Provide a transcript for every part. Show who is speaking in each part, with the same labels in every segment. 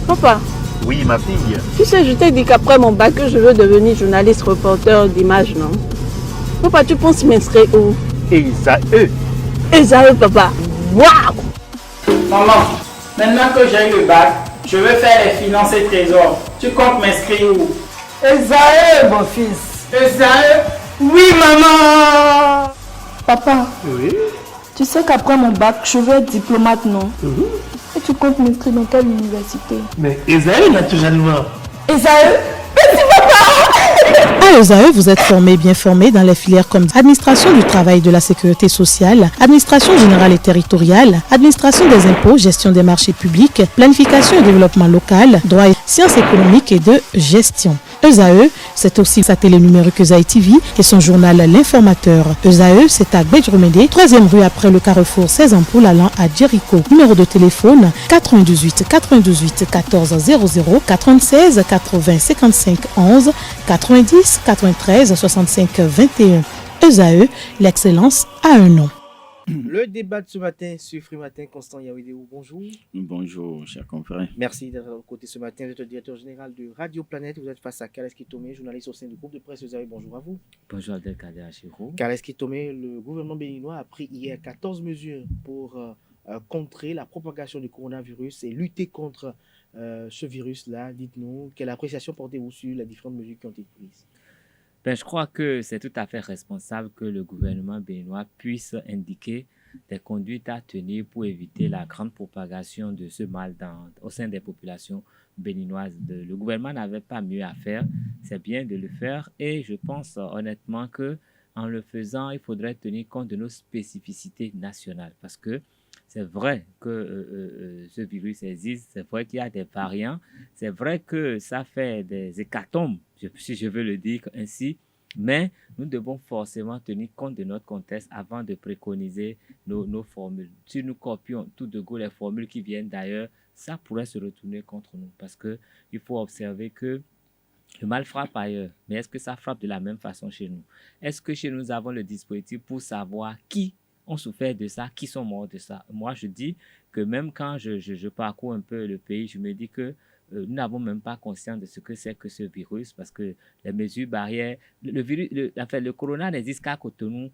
Speaker 1: Papa,
Speaker 2: Oui, ma fille.
Speaker 1: tu sais, je t'ai dit qu'après mon bac, je veux devenir journaliste reporter d'image, non? Papa, tu penses m'inscrire où?
Speaker 2: Esaü.
Speaker 1: Esaü, papa. Waouh!
Speaker 3: Maman, maintenant que j'ai eu le bac, je veux faire les finances et trésors. Tu comptes m'inscrire où?
Speaker 4: Esaü, mon fils.
Speaker 3: Esaü? Oui, maman!
Speaker 4: Papa,
Speaker 2: Oui.
Speaker 4: tu sais qu'après mon bac, je veux être diplomate, non? Et tu comptes m'inscrire dans quelle université?
Speaker 2: Mais Esaü, naturellement.
Speaker 4: Esaü?
Speaker 5: À ESAE, vous êtes bien formé dans les filières comme administration du travail et de la sécurité sociale, administration générale et territoriale, administration des impôts, gestion des marchés publics, planification et développement local, droit et sciences économiques et de gestion. ESAE, c'est aussi sa télé numérique ESAE TV et son journal L'Informateur. ESAE, c'est à Bedjromede, 3e rue après le carrefour 16 ampoules allant à Jericho. Numéro de téléphone 98 98 14 00 96 80 55 11 90 93 65 21. ESAE, l'excellence a un nom.
Speaker 6: Le débat de ce matin sur Free Matin, Constant Yaouidéou, bonjour.
Speaker 7: Bonjour, chers confrères.
Speaker 6: Merci d'être à notre côté ce matin. Vous êtes le directeur général de Radio Planète. Vous êtes face à Kales Kitome, journaliste au sein du groupe de presse ESAE. Bonjour à vous.
Speaker 8: Bonjour Abdelkader Achirou.
Speaker 6: Kales Kitome, le gouvernement béninois a pris hier 14 mesures pour contrer la propagation du coronavirus et lutter contre ce virus-là. Dites-nous, quelle appréciation portez-vous sur les différentes mesures qui ont été prises?
Speaker 8: Je crois que c'est tout à fait responsable que le gouvernement béninois puisse indiquer des conduites à tenir pour éviter la grande propagation de ce mal au sein des populations béninoises. Le gouvernement n'avait pas mieux à faire, c'est bien de le faire et je pense honnêtement que en le faisant, il faudrait tenir compte de nos spécificités nationales parce que c'est vrai que ce virus existe, c'est vrai qu'il y a des variants, c'est vrai que ça fait des hécatombes, si je veux le dire ainsi, mais nous devons forcément tenir compte de notre contexte avant de préconiser nos formules. Si nous copions tout de go les formules qui viennent d'ailleurs, ça pourrait se retourner contre nous parce qu'il faut observer que le mal frappe ailleurs, mais est-ce que ça frappe de la même façon chez nous? Est-ce que chez nous avons le dispositif pour savoir qui ont souffert de ça, qui sont morts de ça? Moi, je dis que même quand je parcours un peu le pays, je me dis que nous n'avons même pas conscience de ce que c'est que ce virus parce que les mesures barrières, le corona n'existe qu'à Cotonou,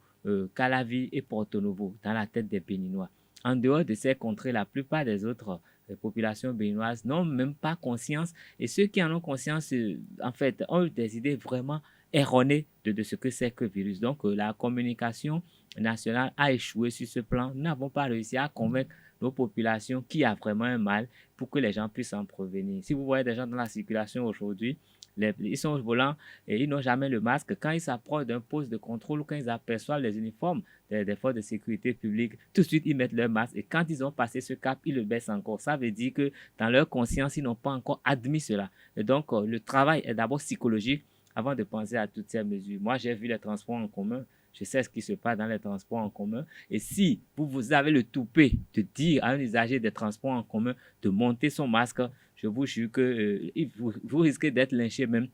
Speaker 8: Calavi et Porto Novo, dans la tête des Béninois. En dehors de ces contrées, la plupart des autres populations béninoises n'ont même pas conscience et ceux qui en ont conscience, en fait, ont eu des idées vraiment erronées de ce que c'est que le virus. Donc, la communication nationale a échoué sur ce plan. Nous n'avons pas réussi à convaincre nos populations qu'il y a vraiment un mal pour que les gens puissent en prévenir. Si vous voyez des gens dans la circulation aujourd'hui, ils sont au volant et ils n'ont jamais le masque. Quand ils s'approchent d'un poste de contrôle ou quand ils aperçoivent les uniformes des forces de sécurité publique, tout de suite ils mettent leur masque et quand ils ont passé ce cap, ils le baissent encore. Ça veut dire que dans leur conscience, ils n'ont pas encore admis cela. Et donc, le travail est d'abord psychologique avant de penser à toutes ces mesures. Moi, j'ai vu les transports en commun. Je sais ce qui se passe dans les transports en commun. Et si vous avez le toupet de dire à un usager des transports en commun de monter son masque, je vous jure que vous risquez d'être lynché même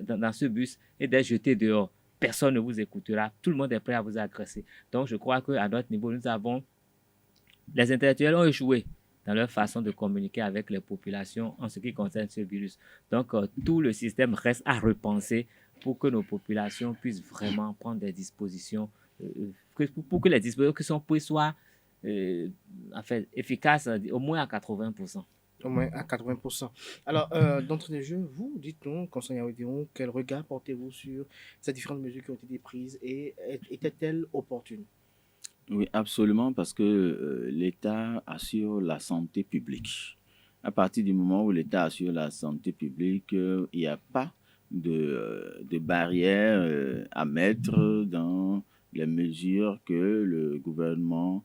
Speaker 8: dans ce bus et d'être jeté dehors. Personne ne vous écoutera. Tout le monde est prêt à vous agresser. Donc, je crois qu'à notre niveau, les intellectuels ont échoué dans leur façon de communiquer avec les populations en ce qui concerne ce virus. Donc, tout le système reste à repenser pour que nos populations puissent vraiment prendre des dispositions, pour que les dispositions qui sont prises soient en fait, efficaces au moins à 80%.
Speaker 6: Au moins à 80%. Alors, d'entrée de jeu, vous, dites-nous, Constant Yaouidéou, quel regard portez-vous sur ces différentes mesures qui ont été prises et étaient-elles opportunes?
Speaker 7: Oui, absolument, parce que l'État assure la santé publique. À partir du moment où l'État assure la santé publique, il n'y a pas de barrières à mettre dans les mesures que le gouvernement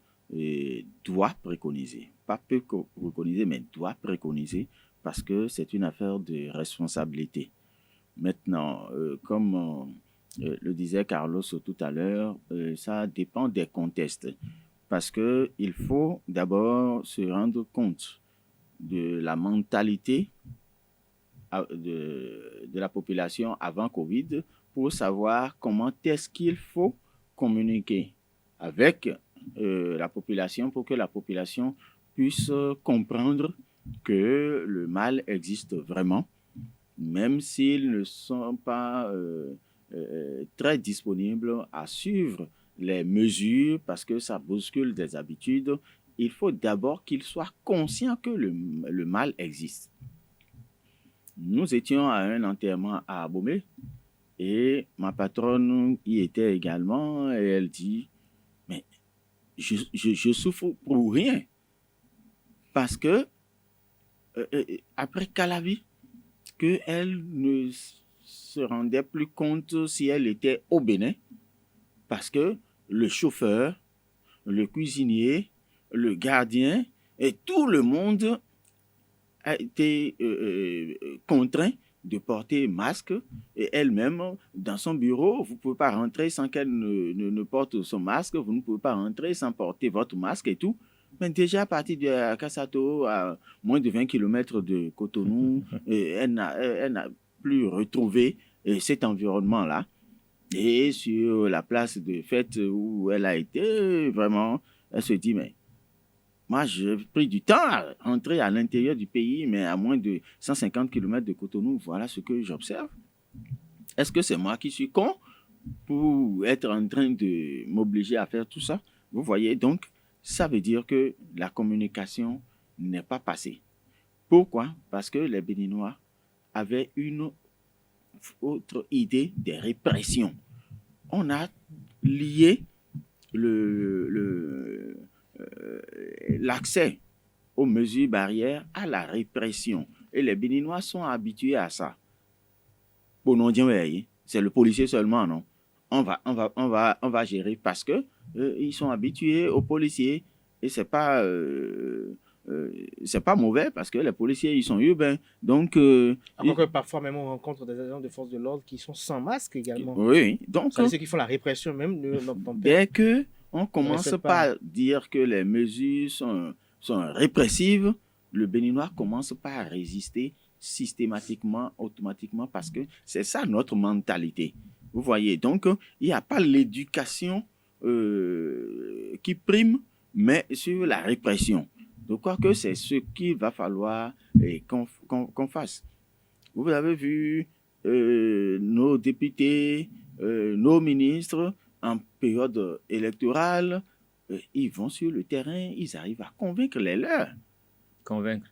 Speaker 7: doit préconiser. Pas peut préconiser, mais doit préconiser parce que c'est une affaire de responsabilité. Maintenant, comme le disait Carlos tout à l'heure, ça dépend des contextes parce qu'il faut d'abord se rendre compte de la mentalité de la population avant Covid pour savoir comment est-ce qu'il faut communiquer avec la population pour que la population puisse comprendre que le mal existe vraiment, même s'ils ne sont pas très disponibles à suivre les mesures parce que ça bouscule des habitudes. Il faut d'abord qu'ils soient conscients que le mal existe. Nous étions à un enterrement à Abomey et ma patronne y était également et elle dit « Mais je souffre pour rien parce que après Calavi, qu'elle ne se rendait plus compte si elle était au Bénin parce que le chauffeur, le cuisinier, le gardien et tout le monde a été contraint de porter masque et elle-même, dans son bureau, vous ne pouvez pas rentrer sans qu'elle ne porte son masque, vous ne pouvez pas rentrer sans porter votre masque et tout. Mais déjà à partir de Kassato, à moins de 20 km de Cotonou, elle n'a plus retrouvé cet environnement-là. Et sur la place de fête où elle a été, vraiment, elle se dit, mais moi, j'ai pris du temps à rentrer à l'intérieur du pays, mais à moins de 150 km de Cotonou, voilà ce que j'observe. Est-ce que c'est moi qui suis con pour être en train de m'obliger à faire tout ça? Vous voyez, donc, ça veut dire que la communication n'est pas passée. Pourquoi? Parce que les Béninois avaient une autre idée des répressions. On a lié l'accès aux mesures barrières à la répression. Et les Béninois sont habitués à ça. Bon, non, c'est le policier seulement, non? On va gérer parce que ils sont habitués aux policiers et c'est pas mauvais parce que les policiers ils sont urbains. Donc
Speaker 6: alors que parfois même on rencontre des agents de force de l'ordre qui sont sans masque également.
Speaker 7: Oui, donc
Speaker 6: ça, ceux qui font la répression même ne l'entendent pas.
Speaker 7: Dès que on commence pas à dire que les mesures sont répressives, le Béninois commence pas à résister systématiquement, automatiquement, parce que c'est ça notre mentalité. Vous voyez, donc il n'y a pas l'éducation qui prime, mais sur la répression. Je crois que c'est ce qu'il va falloir qu'on fasse. Vous avez vu nos députés, nos ministres, en période électorale, ils vont sur le terrain, ils arrivent à convaincre les leurs.
Speaker 8: Convaincre?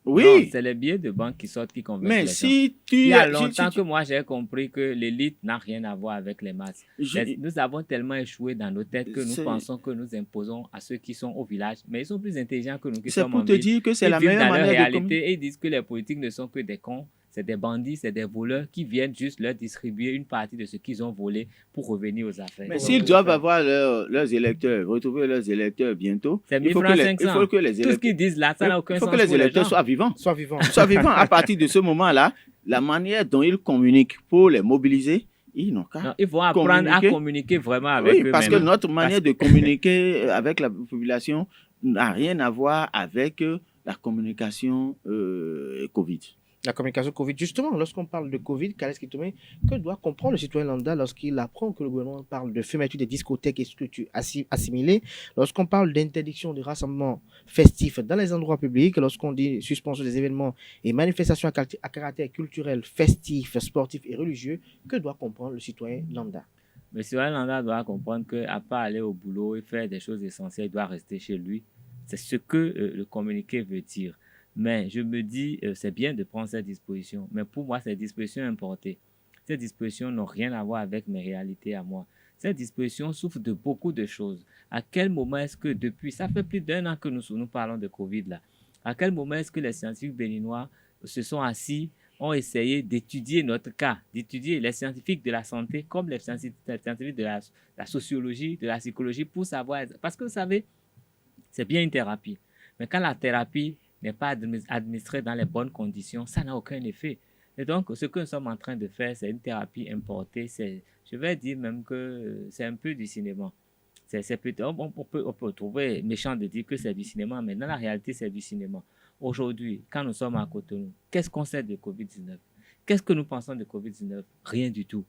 Speaker 7: Oui.
Speaker 8: Non, c'est les billets de banque qui sortent qui convainquent les gens. Il y a longtemps que moi j'ai compris que l'élite n'a rien à voir avec les masses. Nous avons tellement échoué dans nos têtes que nous pensons que nous imposons à ceux qui sont au village, mais ils sont plus intelligents que nous qui sommes en ville.
Speaker 7: C'est pour te dire que c'est la meilleure manière de
Speaker 8: réalité et ils disent que les politiques ne sont que des cons. C'est des bandits, c'est des voleurs qui viennent juste leur distribuer une partie de ce qu'ils ont volé pour revenir aux affaires.
Speaker 7: Mais s'ils doivent avoir leurs électeurs, retrouver leurs électeurs bientôt,
Speaker 8: il faut que les électeurs... Tout ce qu'ils disent là, ça n'a aucun sens.
Speaker 7: Il faut que les électeurs soient vivants.
Speaker 6: Soient vivants.
Speaker 7: À partir de ce moment-là, la manière dont ils communiquent pour les mobiliser, ils n'ont qu'à
Speaker 8: ils vont apprendre à communiquer vraiment avec eux-mêmes.
Speaker 7: Oui, parce que notre manière de communiquer avec la population n'a rien à voir avec la communication Covid.
Speaker 6: La communication Covid. Justement, lorsqu'on parle de Covid, Kales Kitome, que doit comprendre le citoyen lambda lorsqu'il apprend que le gouvernement parle de fermeture des discothèques et structures assimilées, lorsqu'on parle d'interdiction de rassemblements festifs dans les endroits publics, lorsqu'on dit suspension des événements et manifestations à caractère culturel, festif, sportif et religieux, que doit comprendre le citoyen lambda?
Speaker 8: Le citoyen lambda doit comprendre qu'à part aller au boulot et faire des choses essentielles, il doit rester chez lui. C'est ce que le communiqué veut dire. Mais je me dis, c'est bien de prendre ces dispositions. Mais pour moi, ces dispositions importées, ces dispositions n'ont rien à voir avec mes réalités à moi. Ces dispositions souffrent de beaucoup de choses. À quel moment est-ce que depuis, ça fait plus d'1 an que nous parlons de Covid là, à quel moment est-ce que les scientifiques béninois se sont assis, ont essayé d'étudier notre cas, d'étudier les scientifiques de la santé comme les scientifiques de la sociologie, de la psychologie pour savoir, parce que vous savez, c'est bien une thérapie. Mais quand la thérapie n'est pas administrée dans les bonnes conditions, ça n'a aucun effet. Et donc, ce que nous sommes en train de faire, c'est une thérapie importée. Je vais dire même que c'est un peu du cinéma. On peut trouver méchant de dire que c'est du cinéma, mais dans la réalité, c'est du cinéma. Aujourd'hui, quand nous sommes à Cotonou, qu'est-ce qu'on sait de COVID-19? Qu'est-ce que nous pensons de COVID-19? Rien du tout.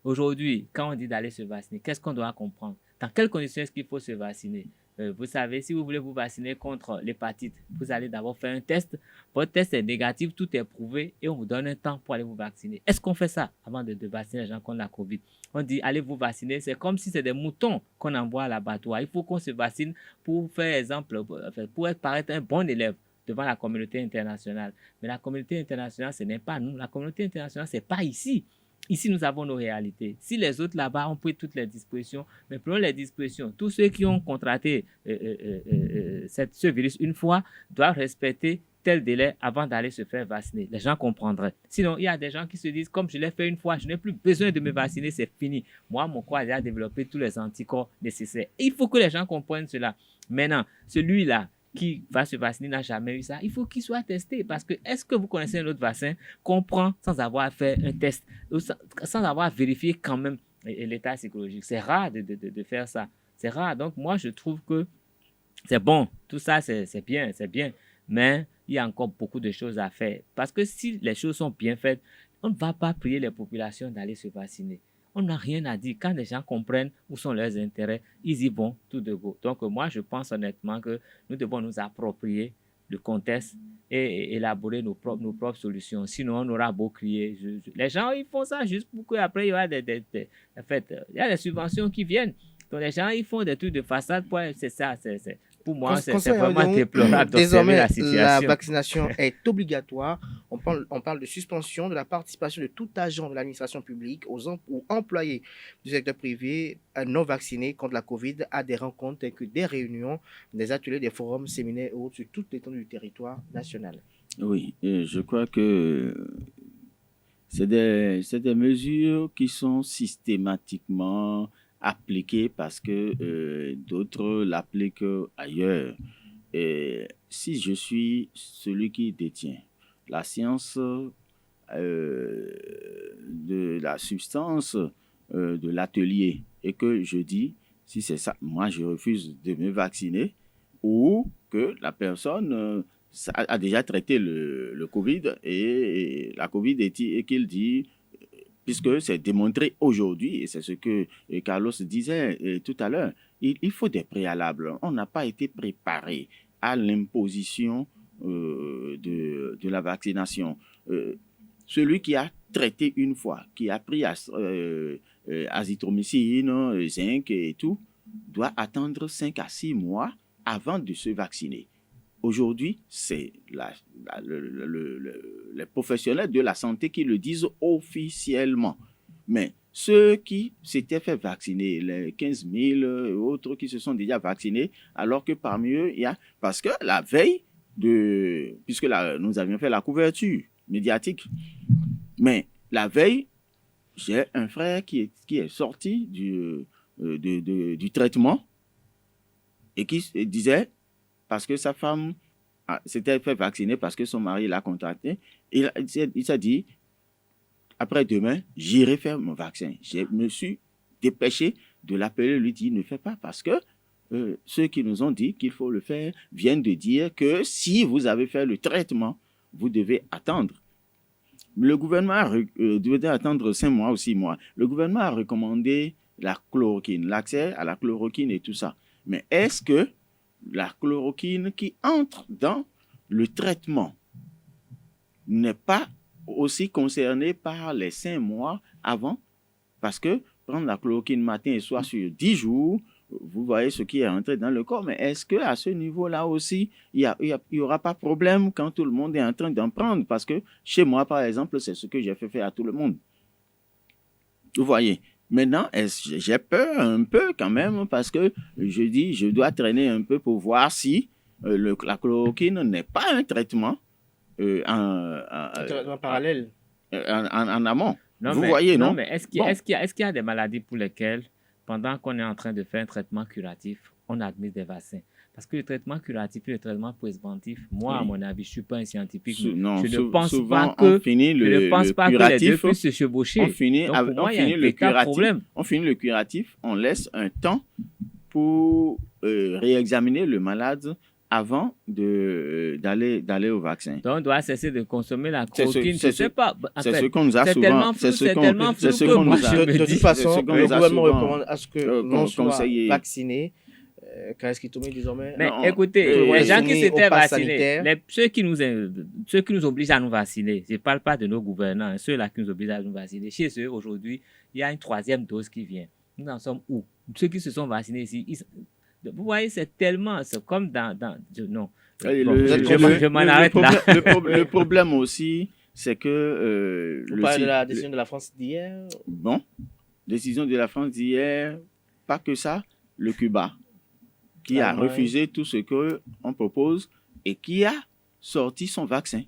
Speaker 8: Aujourd'hui, quand on dit d'aller se vacciner, qu'est-ce qu'on doit comprendre? Dans quelles conditions est-ce qu'il faut se vacciner? Vous savez, si vous voulez vous vacciner contre l'hépatite, vous allez d'abord faire un test. Votre test est négatif, tout est prouvé et on vous donne un temps pour aller vous vacciner. Est-ce qu'on fait ça avant de vacciner les gens contre la COVID? On dit, allez vous vacciner. C'est comme si c'est des moutons qu'on envoie à l'abattoir. Il faut qu'on se vaccine pour faire exemple, pour paraître un bon élève devant la communauté internationale. Mais la communauté internationale, ce n'est pas nous. La communauté internationale, ce n'est pas ici. Ici, nous avons nos réalités. Si les autres là-bas ont pris toutes les dispositions, mais prenons les dispositions. Tous ceux qui ont contracté ce virus une fois doivent respecter tel délai avant d'aller se faire vacciner. Les gens comprendraient. Sinon, il y a des gens qui se disent, comme je l'ai fait une fois, je n'ai plus besoin de me vacciner, c'est fini. Moi, mon corps a déjà développé tous les anticorps nécessaires. Et il faut que les gens comprennent cela. Maintenant, celui-là qui va se vacciner n'a jamais eu ça, il faut qu'il soit testé. Parce que, est-ce que vous connaissez un autre vaccin qu'on prend sans avoir fait un test, sans avoir vérifié quand même l'état psychologique? C'est rare de faire ça. C'est rare. Donc, moi, je trouve que c'est bon. Tout ça, c'est bien. Mais il y a encore beaucoup de choses à faire. Parce que si les choses sont bien faites, on ne va pas prier les populations d'aller se vacciner. On n'a rien à dire. Quand les gens comprennent où sont leurs intérêts, ils y vont tout de go. Donc, moi, je pense honnêtement que nous devons nous approprier le contexte et élaborer nos propres solutions. Sinon, on aura beau crier. Les gens, ils font ça juste pour qu'après, il y aura en fait, il y a des subventions qui viennent. Donc, les gens, ils font des trucs de façade. C'est ça, pour moi, c'est vraiment déplorable d'observer la situation.
Speaker 6: La vaccination est obligatoire. On parle de suspension de la participation de tout agent de l'administration publique ou employés du secteur privé non vaccinés contre la COVID à des rencontres telles que des réunions, des ateliers, des forums, séminaires et autres sur toute l'étendue du territoire national.
Speaker 7: Oui, et je crois que c'est des mesures qui sont systématiquement appliquée parce que d'autres l'appliquent ailleurs. Et si je suis celui qui détient la science de la substance de l'atelier et que je dis, si c'est ça, moi je refuse de me vacciner, ou que la personne a déjà traité le Covid et la Covid et qu'il dit, puisque c'est démontré aujourd'hui, et c'est ce que Carlos disait tout à l'heure, il faut des préalables. On n'a pas été préparé à l'imposition de la vaccination. Celui qui a traité une fois, qui a pris azithromycine, zinc et tout, doit attendre 5 à 6 mois avant de se vacciner. Aujourd'hui, c'est les professionnels de la santé qui le disent officiellement. Mais ceux qui s'étaient fait vacciner, les 15 000 autres qui se sont déjà vaccinés, alors que parmi eux, il y a... Parce que la veille, puisque nous avions fait la couverture médiatique, mais la veille, j'ai un frère qui est sorti du traitement et qui disait... parce que sa femme s'était fait vacciner parce que son mari l'a contracté. Il s'est dit, après-demain, j'irai faire mon vaccin. Je me suis dépêché de l'appeler, lui dire, ne fais pas parce que ceux qui nous ont dit qu'il faut le faire viennent de dire que si vous avez fait le traitement, vous devez attendre. Le gouvernement devait attendre 5 mois ou 6 mois. Le gouvernement a recommandé la chloroquine, l'accès à la chloroquine et tout ça. Mais est-ce que la chloroquine qui entre dans le traitement n'est pas aussi concernée par les 5 mois avant? Parce que prendre la chloroquine matin et soir sur 10 jours, vous voyez ce qui est entré dans le corps. Mais est-ce qu'à ce niveau-là aussi, il n'y aura pas de problème quand tout le monde est en train d'en prendre? Parce que chez moi, par exemple, c'est ce que j'ai fait faire à tout le monde. Vous voyez? Maintenant, j'ai peur un peu quand même parce que je dis, je dois traîner un peu pour voir si la chloroquine n'est pas un traitement
Speaker 6: en parallèle.
Speaker 7: En amont.
Speaker 8: Non,
Speaker 7: vous voyez, non?
Speaker 8: Non, mais est-ce qu'il y a des maladies pour lesquelles, pendant qu'on est en train de faire un traitement curatif, on admet des vaccins? Parce que le traitement curatif et le traitement préventif, moi, à mon avis, je ne suis pas un scientifique. Je ne pense pas que les deux puissent se chevaucher.
Speaker 7: On finit le curatif, on laisse un temps pour réexaminer le malade avant d'aller au vaccin.
Speaker 8: Donc, on doit cesser de consommer la chloroquine.
Speaker 7: C'est ce qu'on nous a souvent.
Speaker 8: C'est tellement flou que moi, je me dis.
Speaker 6: De toute façon, le gouvernement recommande à ce que l'on soit vacciné Qu'est-ce qui tombe désormais?
Speaker 8: Mais
Speaker 7: Non,
Speaker 8: écoutez,
Speaker 6: on
Speaker 8: les
Speaker 6: est
Speaker 8: gens qui
Speaker 6: soumis au
Speaker 8: s'étaient
Speaker 6: pass
Speaker 8: vaccinés,
Speaker 6: sanitaire.
Speaker 8: ceux qui nous obligent à nous vacciner, je ne parle pas de nos gouvernants, hein, ceux-là qui nous obligent à nous vacciner. Chez eux, aujourd'hui, il y a une 3e dose qui vient. Nous en sommes où? Ceux qui se sont vaccinés ici, vous voyez, c'est comme non.
Speaker 7: Et
Speaker 8: Bon,
Speaker 7: le-
Speaker 8: je m'en arrête là.
Speaker 7: Le problème aussi, c'est que
Speaker 6: Vous parlez de la décision de la France d'hier.
Speaker 7: bon, décision de la France d'hier, pas que ça, le Cuba, qui a
Speaker 6: L'Allemagne.
Speaker 7: refusé tout ce qu'on propose et qui a sorti son vaccin.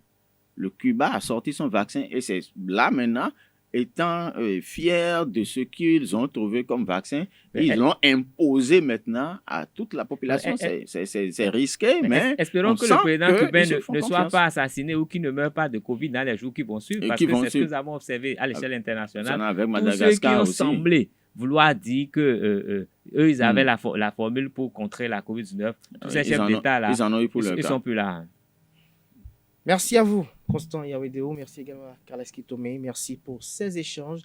Speaker 7: Le Cuba a sorti son vaccin et c'est là maintenant, étant fiers de ce qu'ils ont trouvé comme vaccin,
Speaker 8: Mais
Speaker 7: ils l'ont imposé maintenant à toute la population.
Speaker 8: Mais
Speaker 7: C'est risqué, mais
Speaker 8: espérons
Speaker 7: on
Speaker 8: que le
Speaker 7: sent
Speaker 8: président
Speaker 7: qu'ils
Speaker 8: cubain
Speaker 7: se font
Speaker 8: ne soit
Speaker 7: confiance.
Speaker 8: pas assassiné ou qu'il ne meure pas de Covid dans les jours qui vont suivre,
Speaker 7: Et
Speaker 8: parce
Speaker 7: qui
Speaker 8: que
Speaker 7: vont
Speaker 8: c'est ce que
Speaker 7: suivre.
Speaker 8: nous avons observé à l'échelle
Speaker 7: Ça
Speaker 8: internationale.
Speaker 7: avec
Speaker 8: Tous ceux qui
Speaker 7: Madagascar
Speaker 8: ont
Speaker 7: aussi.
Speaker 8: semblé vouloir dire que eux, ils avaient la formule pour contrer la COVID-19, tous ces
Speaker 7: Ils
Speaker 8: chefs
Speaker 7: en ont-
Speaker 8: d'État là,
Speaker 7: ils en ont eu pour leur
Speaker 8: ils
Speaker 7: cas.
Speaker 8: sont plus là. hein.
Speaker 6: Merci à vous, Constant Yawedeo. Merci également à Carles Kitomé. Merci pour ces échanges.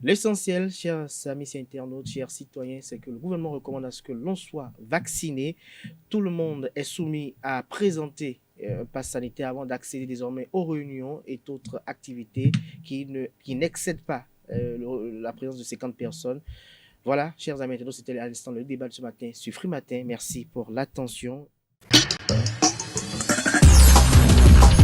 Speaker 6: L'essentiel, chers amis internautes, chers citoyens, c'est que le gouvernement recommande à ce que l'on soit vacciné. Tout le monde est soumis à présenter un pass sanitaire avant d'accéder désormais aux réunions et autres activités qui n'excèdent pas la présence de 50 personnes. Voilà, chers amis internautes, c'était à l'instant le débat de ce matin sur Free Matin. Merci pour l'attention.